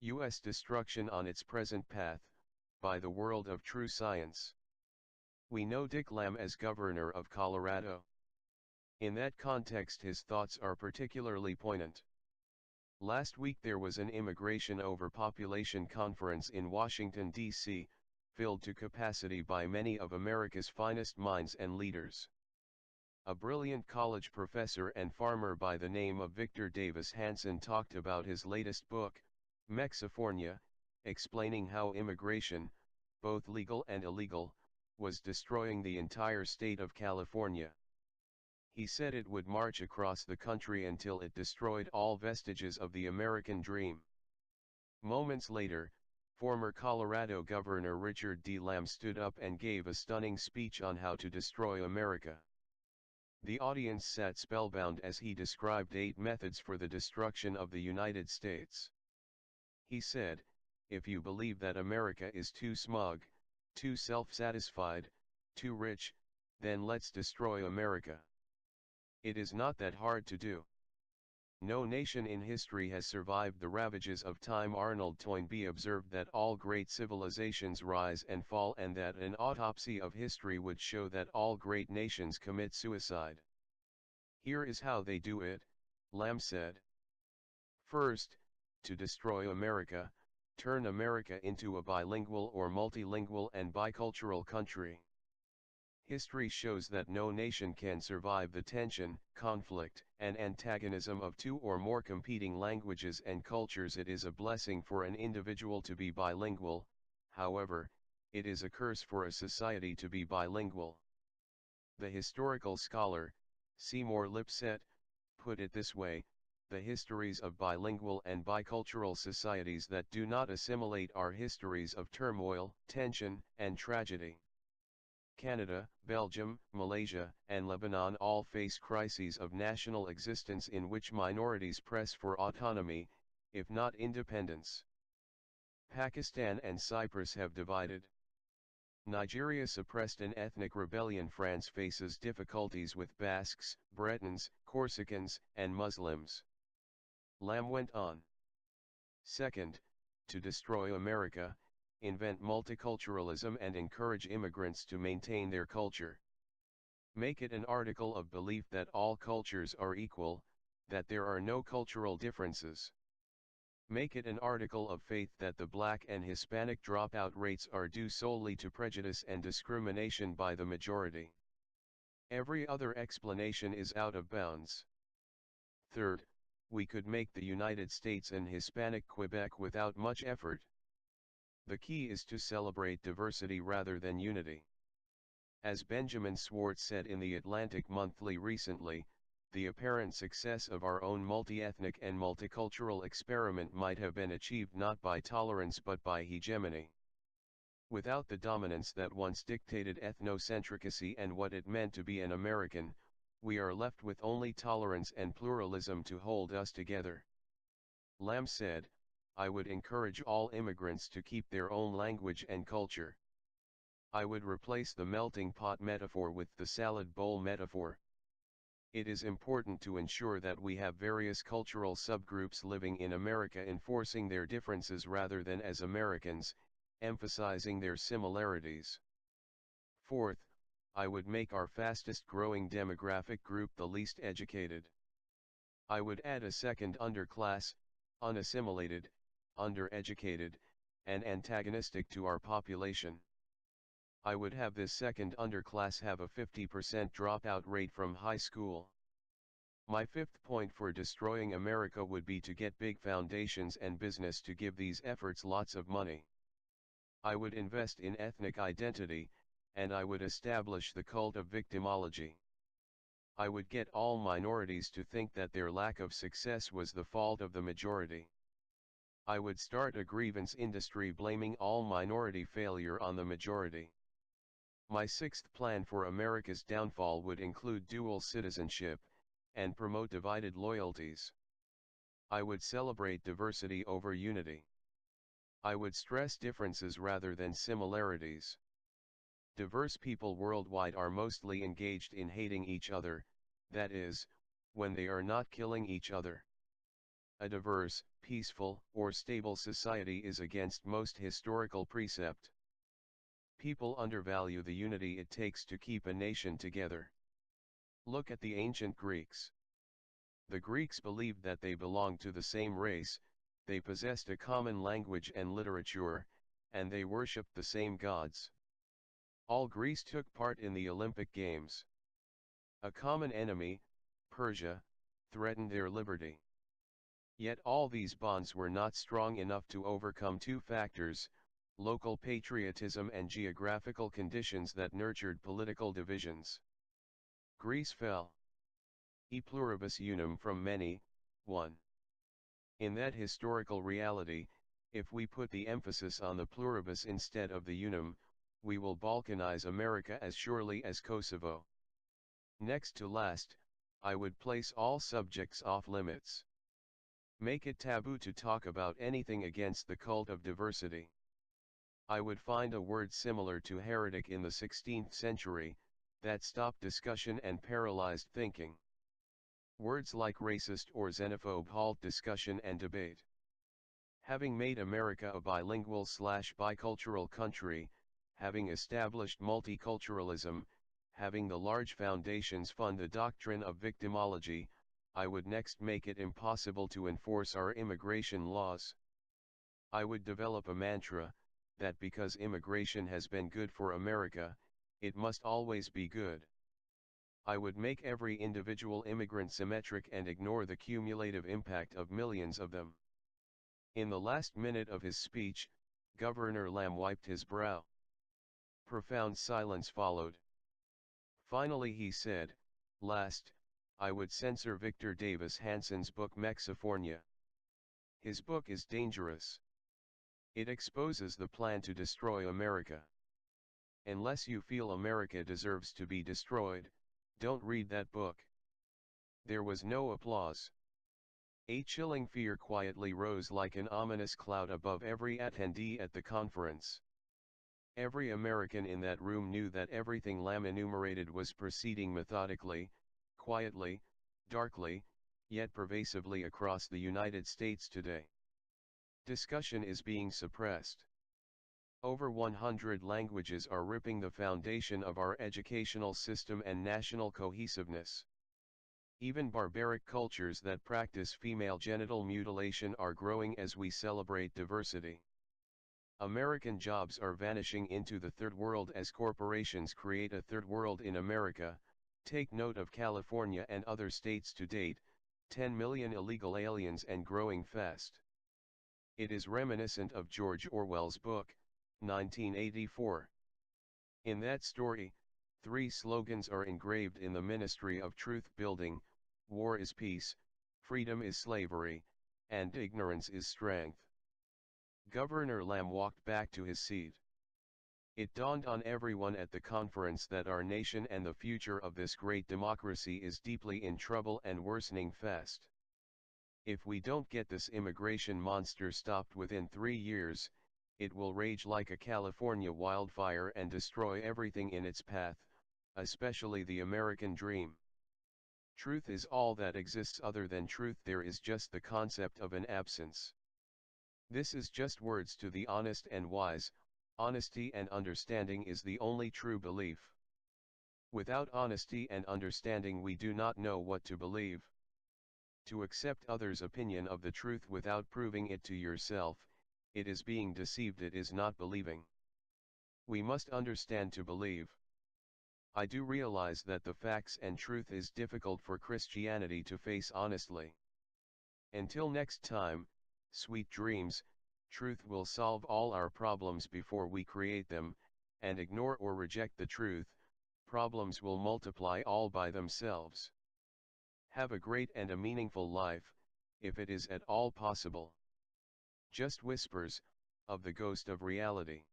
U.S. destruction on its present path, by the world of true science. We know Dick Lamm as governor of Colorado. In that context his thoughts are particularly poignant. Last week there was an immigration over population conference in Washington, D.C., filled to capacity by many of America's finest minds and leaders. A brilliant college professor and farmer by the name of Victor Davis Hanson talked about his latest book, Mexifornia, explaining how immigration, both legal and illegal, was destroying the entire state of California. He said it would march across the country until it destroyed all vestiges of the American dream. Moments later, former Colorado Governor Richard D. Lamm stood up and gave a stunning speech on how to destroy America. The audience sat spellbound as he described 8 methods for the destruction of the United States. He said, "If you believe that America is too smug, too self-satisfied, too rich, then let's destroy America. It is not that hard to do. No nation in history has survived the ravages of time." Arnold Toynbee observed that all great civilizations rise and fall and that an autopsy of history would show that all great nations commit suicide. "Here is how they do it," Lamm said. First, to destroy America, turn America into a bilingual or multilingual and bicultural country. History shows that no nation can survive the tension, conflict, and antagonism of 2 or more competing languages and cultures. It is a blessing for an individual to be bilingual, however, it is a curse for a society to be bilingual. The historical scholar, Seymour Lipset, put it this way: the histories of bilingual and bicultural societies that do not assimilate are histories of turmoil, tension, and tragedy. Canada, Belgium, Malaysia, and Lebanon all face crises of national existence in which minorities press for autonomy, if not independence. Pakistan and Cyprus have divided. Nigeria suppressed an ethnic rebellion. France faces difficulties with Basques, Bretons, Corsicans, and Muslims. Lamm went on. Second, to destroy America, invent multiculturalism and encourage immigrants to maintain their culture. Make it an article of belief that all cultures are equal, that there are no cultural differences. Make it an article of faith that the Black and Hispanic dropout rates are due solely to prejudice and discrimination by the majority. Every other explanation is out of bounds. Third, we could make the United States an Hispanic Quebec without much effort. The key is to celebrate diversity rather than unity. As Benjamin Schwartz said in the Atlantic Monthly recently, the apparent success of our own multi-ethnic and multicultural experiment might have been achieved not by tolerance but by hegemony. Without the dominance that once dictated ethnocentricity and what it meant to be an American, we are left with only tolerance and pluralism to hold us together. Lamm said, "I would encourage all immigrants to keep their own language and culture. I would replace the melting pot metaphor with the salad bowl metaphor. It is important to ensure that we have various cultural subgroups living in America enforcing their differences rather than as Americans, emphasizing their similarities. Fourth, I would make our fastest growing demographic group the least educated. I would add a second underclass, unassimilated, undereducated, and antagonistic to our population. I would have this second underclass have a 50% dropout rate from high school. My fifth point for destroying America would be to get big foundations and business to give these efforts lots of money. I would invest in ethnic identity, and I would establish the cult of victimology. I would get all minorities to think that their lack of success was the fault of the majority. I would start a grievance industry blaming all minority failure on the majority. My sixth plan for America's downfall would include dual citizenship, and promote divided loyalties. I would celebrate diversity over unity. I would stress differences rather than similarities. Diverse people worldwide are mostly engaged in hating each other, that is, when they are not killing each other. A diverse, peaceful, or stable society is against most historical precept. People undervalue the unity it takes to keep a nation together. Look at the ancient Greeks. The Greeks believed that they belonged to the same race, they possessed a common language and literature, and they worshipped the same gods. All Greece took part in the Olympic Games. A common enemy, Persia, threatened their liberty. Yet all these bonds were not strong enough to overcome two factors: local patriotism and geographical conditions that nurtured political divisions. Greece fell. E pluribus unum from many, 1. In that historical reality, if we put the emphasis on the pluribus instead of the unum, we will balkanize America as surely as Kosovo. Next to last, I would place all subjects off limits. Make it taboo to talk about anything against the cult of diversity. I would find a word similar to heretic in the 16th century, that stopped discussion and paralyzed thinking. Words like racist or xenophobe halt discussion and debate. Having made America a bilingual/bicultural country, having established multiculturalism, having the large foundations fund the doctrine of victimology, I would next make it impossible to enforce our immigration laws. I would develop a mantra, that because immigration has been good for America, it must always be good. I would make every individual immigrant symmetric and ignore the cumulative impact of millions of them. In the last minute of his speech, Governor Lamb wiped his brow. Profound silence followed. Finally he said, "Last, I would censor Victor Davis Hanson's book Mexifornia. His book is dangerous. It exposes the plan to destroy America. Unless you feel America deserves to be destroyed, don't read that book." There was no applause. A chilling fear quietly rose like an ominous cloud above every attendee at the conference. Every American in that room knew that everything Lamb enumerated was proceeding methodically, quietly, darkly, yet pervasively across the United States today. Discussion is being suppressed. Over 100 languages are ripping the foundation of our educational system and national cohesiveness. Even barbaric cultures that practice female genital mutilation are growing as we celebrate diversity. American jobs are vanishing into the third world as corporations create a third world in America. Take note of California and other states to date, 10 million illegal aliens and growing fast. It is reminiscent of George Orwell's book, 1984. In that story, 3 slogans are engraved in the Ministry of Truth Building: war is peace, freedom is slavery, and ignorance is strength. Governor Lamb walked back to his seat. It dawned on everyone at the conference that our nation and the future of this great democracy is deeply in trouble and worsening fast. If we don't get this immigration monster stopped within 3 years, it will rage like a California wildfire and destroy everything in its path, especially the American dream. Truth is all that exists. Other than truth, there is just the concept of an absence. This is just words to the honest and wise. Honesty and understanding is the only true belief. Without honesty and understanding, we do not know what to believe. To accept others' opinion of the truth without proving it to yourself, it is being deceived, it is not believing. We must understand to believe. I do realize that the facts and truth is difficult for Christianity to face honestly. Until next time, sweet dreams. Truth will solve all our problems before we create them, and ignore or reject the truth, problems will multiply all by themselves. Have a great and a meaningful life, if it is at all possible. Just whispers, of the ghost of reality.